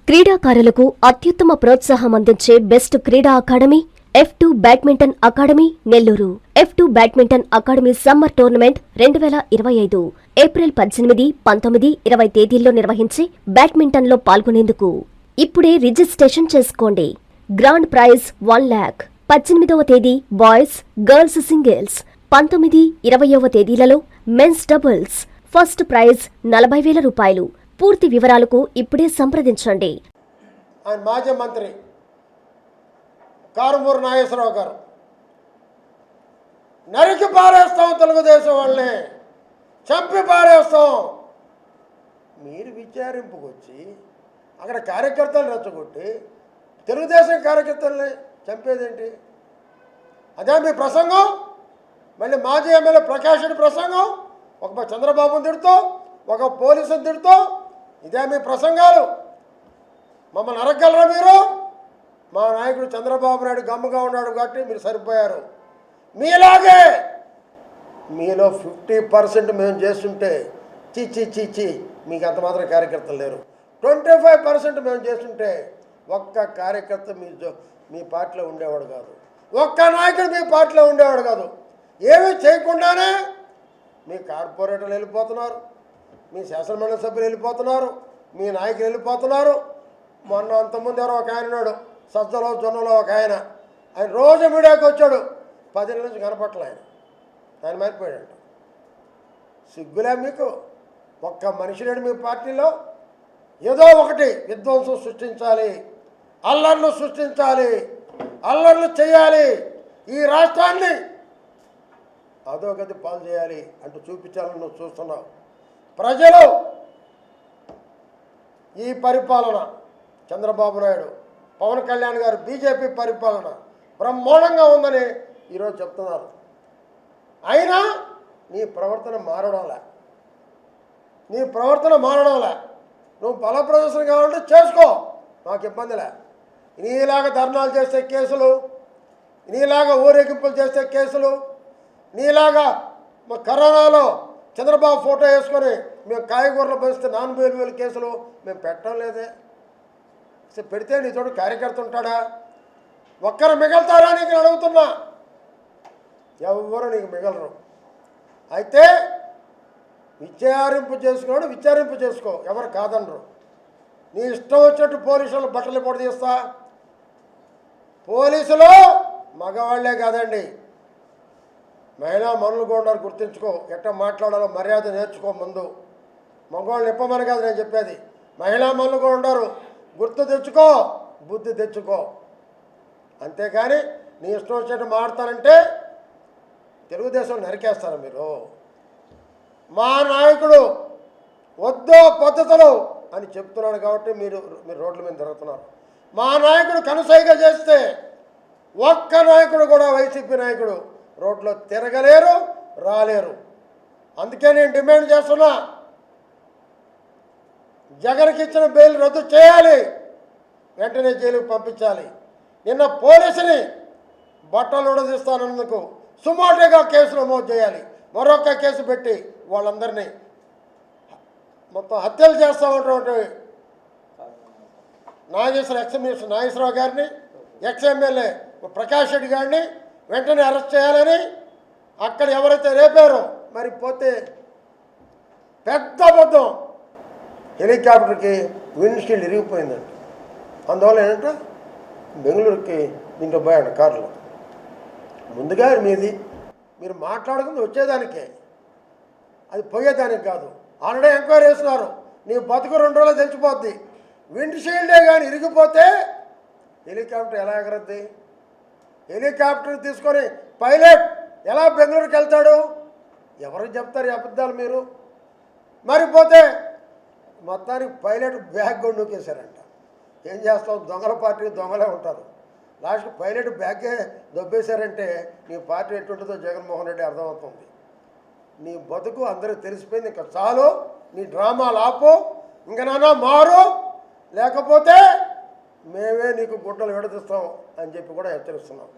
క్రీడాకారులకు అత్యుత్తమ ప్రోత్సాహం అందించే బెస్ట్ క్రీడా academy F2 badminton academy Nellore. F2 badminton academy summer tournament 2025 April 18, 19, 20 తేదీల్లో నిర్వహించి బ్యాడ్మింటన్లో పాల్గొనేందుకు ఇప్పుడే రిజిస్ట్రేషన్ చేసుకోండి. Grand praise 1 lakh. 18వ తేదీ బాయ్స్, గర్ల్స్ సింగిల్స్, 19, 20వ తేదీలలో మెన్స్ డబుల్స్. ఫస్ట్ ప్రైజ్ 40,000 రూపాయలు. పూర్తి వివరాలకు ఇప్పుడే సంప్రదించండి. మాజీ మంత్రి కారుమూరి నాగేశ్వరరావు గారు నరికి పారేస్తాం, తెలుగుదేశం వాళ్ళని చంపి పారేస్తాం. మీరు విచారింపుకు వచ్చి అక్కడ కార్యకర్తలు రెచ్చగొట్టి తెలుగుదేశం కార్యకర్తల్ని చంపేదేంటి? అదే మీ ప్రసంగం. మళ్ళీ మాజీ ఎమ్మెల్యే ప్రకాష్ రెడ్డి ప్రసంగం, ఒక చంద్రబాబుని తిడుతూ, ఒక పోలీసుని తిడుతూ, ఇదే మీ ప్రసంగాలు. మమ్మల్ని నరగలరా మీరు? మా నాయకుడు చంద్రబాబు నాయుడు గమ్ముగా ఉన్నాడు కాబట్టి మీరు సరిపోయారు. మీలాగే మీలో 50% మేము చేస్తుంటే చీ మీకు అంత మాత్రం కార్యకర్తలు లేరు. 25% మేము చేస్తుంటే ఒక్క కార్యకర్త మీ పార్టీలో ఉండేవాడు కాదు, ఒక్క నాయకుడు మీ పార్టీలో ఉండేవాడు కాదు. ఏమీ చేయకుండానే మీ కార్పొరేటర్లు వెళ్ళిపోతున్నారు, మీ శాసనమండలి సభ్యులు వెళ్ళిపోతున్నారు, మీ నాయకులు వెళ్ళిపోతున్నారు. మొన్న అంతకుముందు ఎవరో ఒక ఆయన ఉన్నాడు, సజ్జలో జొన్నలో ఒక ఆయన రోజు మీడియాకి వచ్చాడు, 10 నెలల నుంచి కనపట్ల ఆయన మారిపోయాడంట. సిగ్గులే మీకు? ఒక్క మనిషి లేడు మీ పార్టీలో. ఏదో ఒకటి విధ్వంసం సృష్టించాలి, అల్లర్లు సృష్టించాలి, అల్లర్లు చేయాలి, ఈ రాష్ట్రాన్ని అధోగతి పాలు చేయాలి అంటూ చూపించాలని నువ్వు చూస్తున్నావు. ప్రజలు ఈ పరిపాలన చంద్రబాబు నాయుడు, పవన్ కళ్యాణ్ గారు బీజేపీ పరిపాలన బ్రహ్మాండంగా ఉందని ఈరోజు చెప్తున్నారు. అయినా నీ ప్రవర్తన మారడంలే, నువ్వు బల ప్రదర్శన కావాలంటే చేసుకో, నాకు ఇబ్బందిలే. నీలాగా ధర్నాలు చేసే కేసులు, నీలాగా ఊరేగింపులు చేసే కేసులు, నీలాగా కరోనాలో చంద్రబాబు ఫోటో వేసుకొని మేము కాయగూరలు పంచితే 4,000 కేసులు మేము పెట్టడం లేదే. పెడితే నీ తోడు కార్యకర్త ఉంటాడా? ఒక్కరు మిగలుతారా నీకు అడుగుతున్నా? ఎవరు నీకు మిగలరు. అయితే విచారింపు చేసుకో, ఎవరు కాదనరు. నీ ఇష్టం వచ్చినట్టు పోలీసులు బట్టలు పొడి తీస్తా. పోలీసులు మగవాళ్లే కాదండి, మహిళా మనులు కూడా ఉన్నారు. గుర్తుంచుకో, ఎట్లా మాట్లాడాలో మర్యాద నేర్చుకో. ముందు మగవాళ్ళని ఇప్పమని కాదు నేను చెప్పేది, మహిళా మనులు కూడా ఉన్నారు. గుర్తు తెచ్చుకో, బుద్ధి తెచ్చుకో. అంతేకాని నీ ఇష్టం వచ్చినట్టు మాట్లాడతానంటే తెలుగుదేశం నరికేస్తారు మీరు. మా నాయకుడు వద్దో పద్ధతులు అని చెప్తున్నాడు కాబట్టి మీరు రోడ్ల మీద తిరుగుతున్నారు. మా నాయకుడు కనుసైగా చేస్తే ఒక్క నాయకుడు కూడా, వైసీపీ నాయకుడు రోడ్లో తిరగలేరు, రాలేరు. అందుకే నేను డిమాండ్ చేస్తున్నా, జగన్కి ఇచ్చిన బెయిల్ రద్దు చేయాలి, వెంటనే జైలుకు పంపించాలి. నిన్న పోలీసుని బట్టలు ఉడదీస్తానందుకు సుమోటోగా కేసు నమోదు చేయాలి. మరొక కేసు పెట్టి వాళ్ళందరినీ మొత్తం హత్యలు చేస్తామన్నటువంటి నాగేశ్వరరావు గారిని, ఎమ్మెల్యే ప్రకాష్ రెడ్డి గారిని వెంటనే అరెస్ట్ చేయాలని. అక్కడ ఎవరైతే రేపారో మరి పోతే పెద్ద అబద్ధం, హెలికాప్టర్కి విండ్షీల్డ్ ఇరిగిపోయిందండి. అందువల్ల ఏంటంటే బెంగళూరుకి దీంట్లో పోయాడు కారులో. ముందుగా మీరు మాట్లాడుకుంది వచ్చేదానికే, అది పోయేదానికి కాదు. ఆల్రెడీ ఎంక్వైరీ చేస్తున్నారు. నీ బతుకు 2 రోజులు తెలిసిపోద్ది. విండ్షీల్డే కానీ ఇరిగిపోతే హెలికాప్టర్ ఎలా ఎగరద్ది? హెలికాప్టర్ తీసుకొని పైలట్ ఎలా బెంగళూరుకి వెళ్తాడు? ఎవరికి చెప్తారు ఈ అబద్ధాలు మీరు? మరిపోతే మొత్తానికి పైలట్ బ్యాగ్ కూడా నూకేశారంట. ఏం చేస్తాం, దొంగల పార్టీ దొంగలే ఉంటారు. లాస్ట్ పైలట్ బ్యాగే దొబ్బేశారంటే నీ పార్టీ ఎట్టుంటుందో జగన్మోహన్ రెడ్డి అర్థమవుతుంది. నీ బతుకు అందరూ తెలిసిపోయింది. ఇంకా చాలు, నీ డ్రామాలు ఆపు, ఇంకా నాన్న మారు, లేకపోతే మేమే నీకు గుడ్డలు విడదీస్తాం అని చెప్పి కూడా హెచ్చరిస్తున్నాం.